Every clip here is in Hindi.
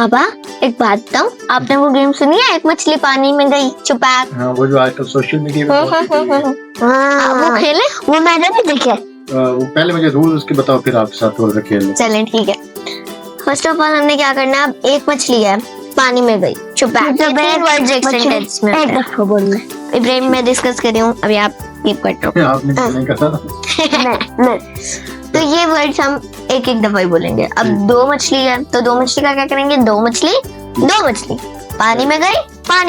पापा एक बात बताऊं, आपने वो गेम सुनी है एक मछली पानी में गई छुपैक? हाँ, वो जो आजकल सोशल मीडिया में वो खेले? वो मैंने भी देखे। वो पहले मुझे रूल उसके बताओ, फिर आपके साथ थोड़ा सा खेल लें। चलें ठीक है। फर्स्ट ऑफ ऑल हमने क्या करना है, अब एक मछली है पानी में गई छुपैक। इब्राहिम मैं डिस्कस कर रही हूँ, अभी आप कीप कर रहे हो। आपने नहीं कहा। तो ये वर्ड्स हम एक एक दफा ही बोलेंगे। अब दो मछली है तो दो मछली का क्या करेंगे, दो मछली पानी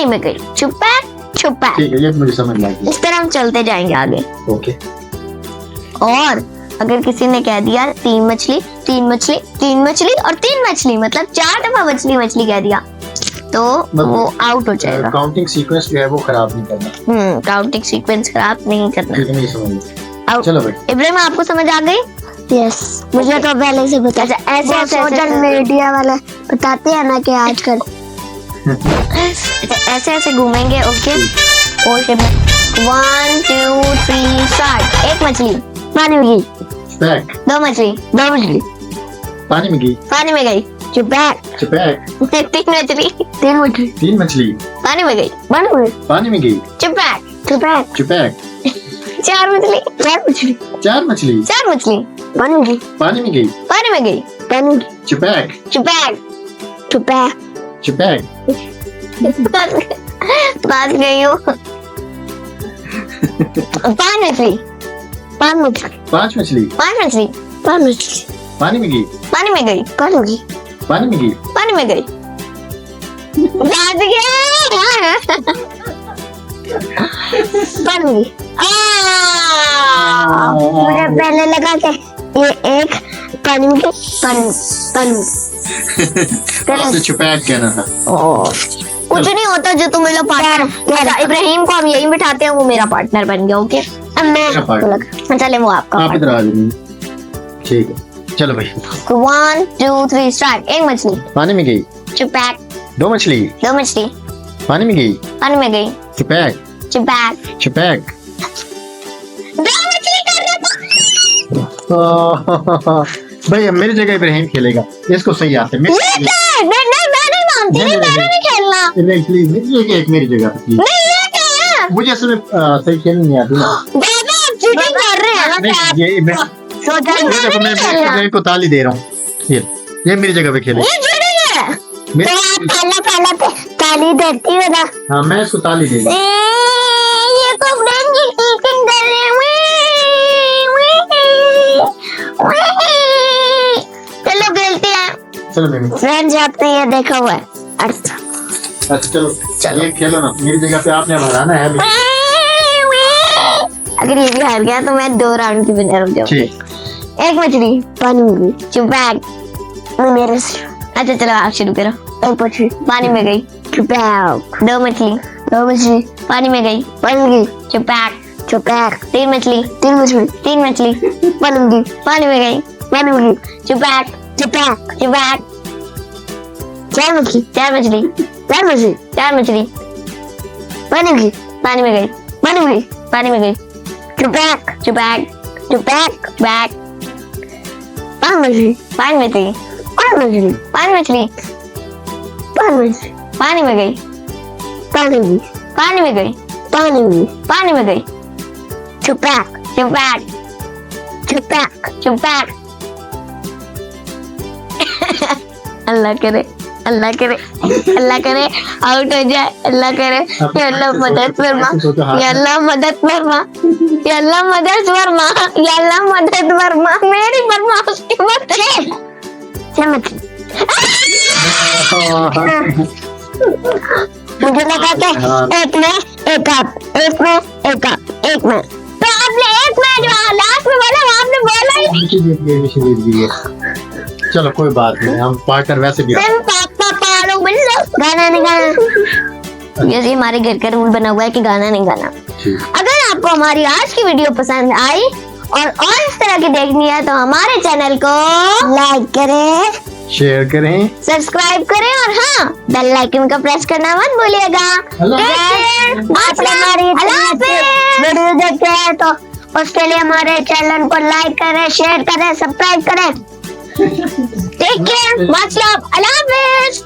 में गई छुपैक। ठीक है, ये मुझे समझ लगी। इस तरह हम चलते जाएंगे आगे। ओके। और अगर किसी ने कह दिया तीन मछली और तीन मछली, मतलब 4 दफा मछली कह दिया, तो वो आउट हो जाएगा। काउंटिंग सीक्वेंस जो है वो खराब नहीं करना। काउंटिंग सीक्वेंस खराब नहीं करना। ठीक है, नहीं समझ। चलो भाई। इब्राहिम आपको समझ आ गई? यस, मुझे तो पहले से पता। ऐसे सोशल मीडिया वाले बताते हैं ना कि आजकल ऐसे घूमेंगे। Okay, 1 2 3 start. एक मछली पानी में गई दो मछली पानी में गई छुपैक। तीन मछली पानी में गई छुपैक। छुपैक। चार मछली पानी में गई छुपैक। बात गई हूँ। पांच मछली पांच मछली पानी में गई पानी में गई बात गया। मुझे पहले लगा कि ये एक पानी में छुपैक कहना था। कुछ नहीं होता, जो तुम मेरा पार्टनर इब्राहिम को हम यही बिठाते हैं, वो मेरा पार्टनर बन गया। ओके, अब मैं चले वो आपका। आप इधर आ जाइए। ठीक है, चलो भाई। 1 2 3 स्टार्ट। एक मछली पानी में गई छुपैक। दो मछली पानी में गई छुपैक। दो मछली कर रहा था। भाई अब मेरी जगह इब्राहिम खेलेगा, इसको सही आते। मैं नहीं मानती, मैंने नहीं खेलना। प्लीज मेरी जगह प्लीज। मुझे असल में सही खेलनी नहीं आती ना। दादा आप चीटिंग कर रहे हैं। मैं को ताली दे रहा हूँ। ये मेरी जगह पे खेले। ये चीटिंग है। पहला ताली देती हो ना। हाँ, मैं इसको ताली दे रहा हूँ। ये तो फ्रेंड की चीटिंग कर रहे हैं। चलो खेलते हैं। चलो बेबी, फ्रेंड्स आपने ये देखा हुआ है। अच्छा चलो ये खेलो ना, मेरी जगह पे आपने हराना है। अगर ये भी हार गया तो मैं 2 राउंड की विनर हो जाऊंगी। एक मछली पानी में गई छुपैक। मेरे अच्छा चलो आप शुरू करो। एक मछली पानी में गई छुपैक। दो मछली पानी में गई छुपैक। तीन मछली पानी में गई छुपैक। चार मछली पानी में गई छुपैक। पांच मछली पानी में गई छुपैक। अल्लाह करे आउट हो जाए। अल्लाह करे, या अल्लाह मदद फरमा, या अल्लाह मदद फरमा, मेरी फरमा उसकी मदद। मुझे लगा कि एक में एक आप, एक में तो आपने एक में जो लास्ट में बोला वो आपने बोला ही नहीं। चलो कोई बात नहीं, हम पार्टनर वैसे भी। गाना नहीं गाना, ये हमारे घर का रूल बना हुआ है कि गाना नहीं गाना। अगर आपको हमारी आज की वीडियो पसंद आई और इस तरह की देखनी है तो हमारे चैनल को लाइक करें, शेयर करें, सब्सक्राइब करें और हाँ बेल आइकन को प्रेस करना मत भूलिएगा। आप हमारी वीडियो देखते हैं तो उसके लिए हमारे चैनल को लाइक करें, शेयर करें, सब्सक्राइब करें। टेक केयर, अल्लाह हाफिज़।